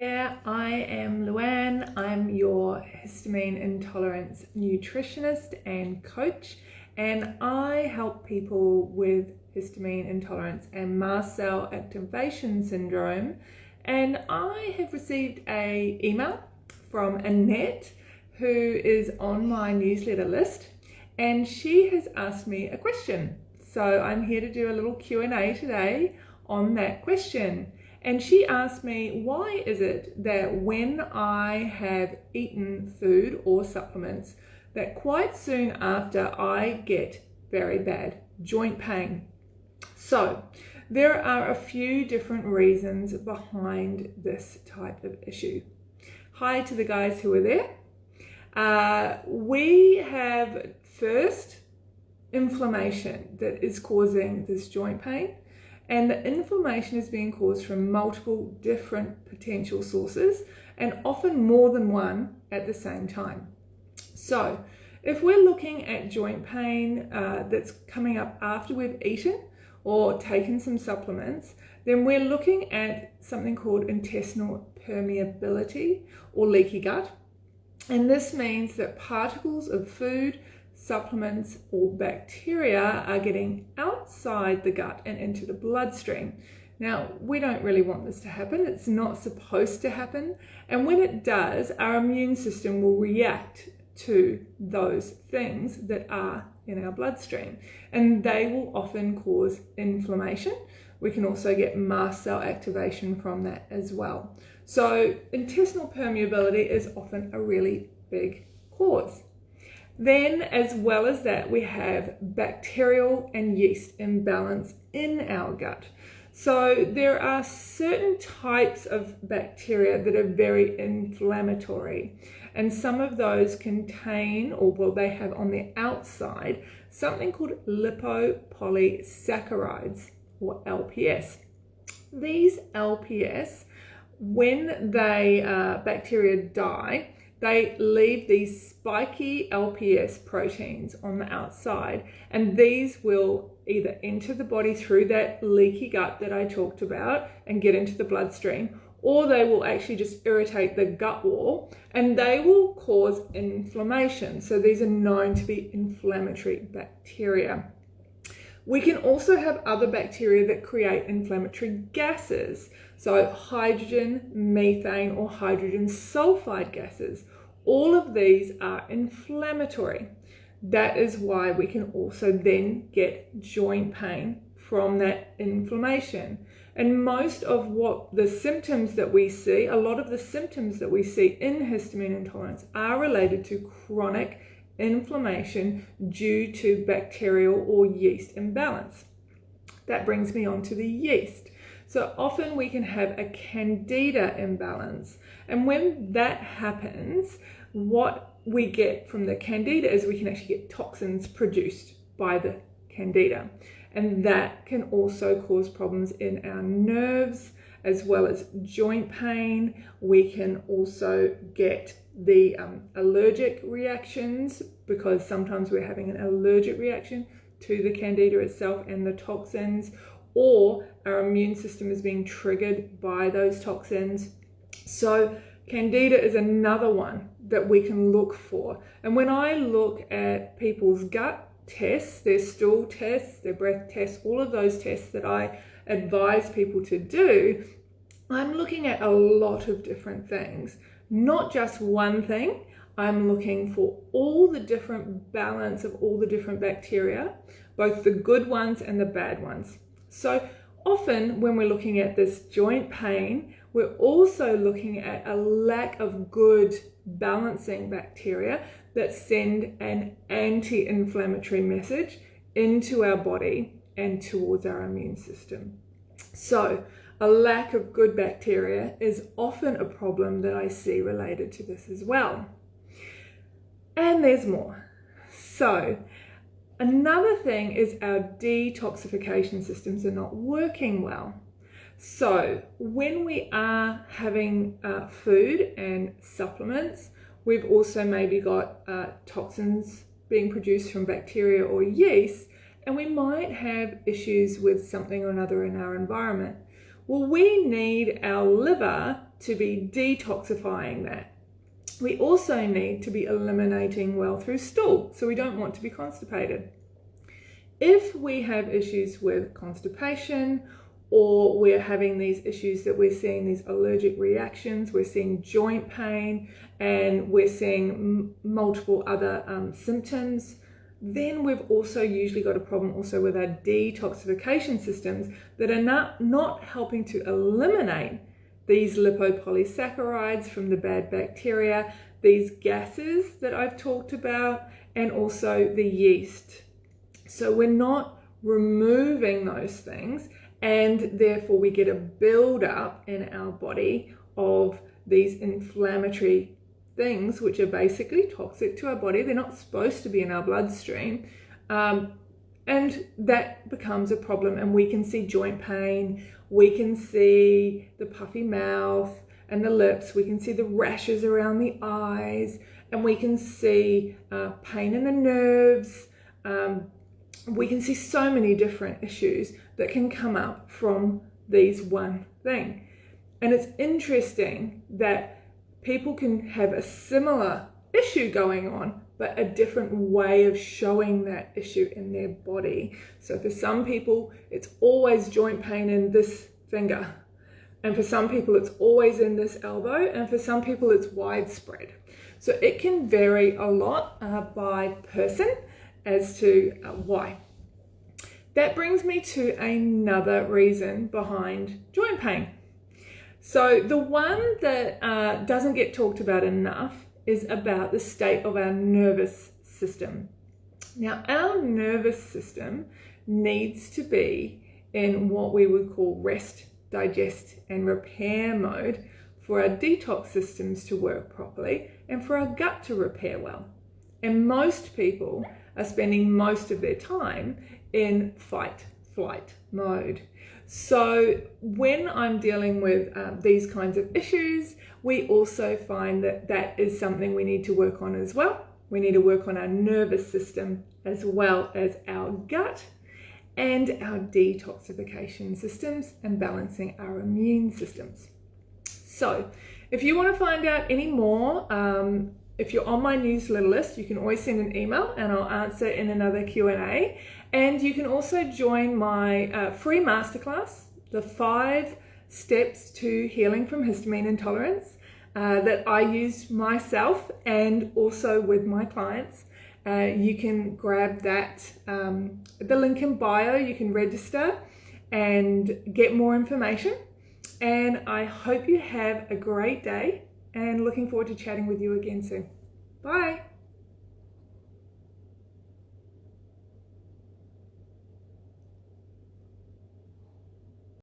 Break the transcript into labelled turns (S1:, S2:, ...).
S1: Yeah, I am Luann. I'm your histamine intolerance nutritionist and coach, and I help people with histamine intolerance and mast cell activation syndrome. And I have received an email from Annette, who is on my newsletter list, and she has asked me a question. So I'm here to do a little Q&A today on that question. And she asked me, why is it that when I have eaten food or supplements, that quite soon after I get very bad joint pain? So there are a few different reasons behind this type of issue. Hi to the guys who are there. We have first inflammation that is causing this joint pain. And the inflammation is being caused from multiple different potential sources, and often more than one at the same time. So if we're looking at joint pain that's coming up after we've eaten or taken some supplements, then we're looking at something called intestinal permeability or leaky gut. And this means that particles of food, supplements, or bacteria are getting outside the gut and into the bloodstream. Now, we don't really want this to happen. It's not supposed to happen. And when it does, our immune system will react to those things that are in our bloodstream, and they will often cause inflammation. We can also get mast cell activation from that as well. So intestinal permeability is often a really big cause. Then, as well as that, we have bacterial and yeast imbalance in our gut. So there are certain types of bacteria that are very inflammatory, and some of those contain, or well, they have on the outside, something called lipopolysaccharides, or LPS. These LPS, when bacteria die, they leave these spiky LPS proteins on the outside, and these will either enter the body through that leaky gut that I talked about and get into the bloodstream, or they will actually just irritate the gut wall and they will cause inflammation. So these are known to be inflammatory bacteria. We can also have other bacteria that create inflammatory gases. So hydrogen, methane, or hydrogen sulfide gases. All of these are inflammatory. That is why we can also then get joint pain from that inflammation. And most of what the symptoms that we see, a lot of the symptoms that we see in histamine intolerance are related to chronic inflammation due to bacterial or yeast imbalance. That brings me on to the yeast. So often we can have a candida imbalance, and when that happens, what we get from the candida is we can actually get toxins produced by the candida, and that can also cause problems in our nerves as well as joint pain. We can also get the allergic reactions, because sometimes we're having an allergic reaction to the candida itself and the toxins, or our immune system is being triggered by those toxins. So candida is another one that we can look for. And when I look at people's gut tests, their stool tests, their breath tests, all of those tests that I advise people to do, I'm looking at a lot of different things, not just one thing. I'm looking for all the different balance of all the different bacteria, both the good ones and the bad ones. So often when we're looking at this joint pain, we're also looking at a lack of good balancing bacteria that send an anti-inflammatory message into our body and towards our immune system. So a lack of good bacteria is often a problem that I see related to this as well. And there's more. So another thing is our detoxification systems are not working well. So when we are having food and supplements, we've also maybe got toxins being produced from bacteria or yeast, and we might have issues with something or another in our environment. Well, we need our liver to be detoxifying that. We also need to be eliminating well through stool, so we don't want to be constipated. If we have issues with constipation, or we're having these issues that we're seeing these allergic reactions, we're seeing joint pain, and we're seeing multiple other symptoms, then we've also usually got a problem also with our detoxification systems that are not helping to eliminate these lipopolysaccharides from the bad bacteria, these gases that I've talked about, and also the yeast. So we're not removing those things, and therefore we get a build-up in our body of these inflammatory things, which are basically toxic to our body. They're not supposed to be in our bloodstream, and that becomes a problem, and we can see joint pain, we can see the puffy mouth and the lips, we can see the rashes around the eyes, and we can see pain in the nerves. We can see so many different issues that can come up from these one thing. And it's interesting that people can have a similar issue going on, but a different way of showing that issue in their body. So for some people, it's always joint pain in this finger. And for some people, it's always in this elbow. And for some people, it's widespread. So it can vary a lot by person as to why. That brings me to another reason behind joint pain. So the one that doesn't get talked about enough is about the state of our nervous system. Now, our nervous system needs to be in what we would call rest, digest, and repair mode for our detox systems to work properly and for our gut to repair well. And most people are spending most of their time in fight-flight mode. So when I'm dealing with these kinds of issues, we also find that that is something we need to work on as well. We need to work on our nervous system as well as our gut and our detoxification systems and balancing our immune systems. So if you want to find out any more, if you're on my newsletter list, you can always send an email and I'll answer in another Q&A. And you can also join my free masterclass, the 5 steps to healing from histamine intolerance, that I use myself and also with my clients. You can grab that, the link in bio, you can register and get more information. And I hope you have a great day and looking forward to chatting with you again soon. Bye.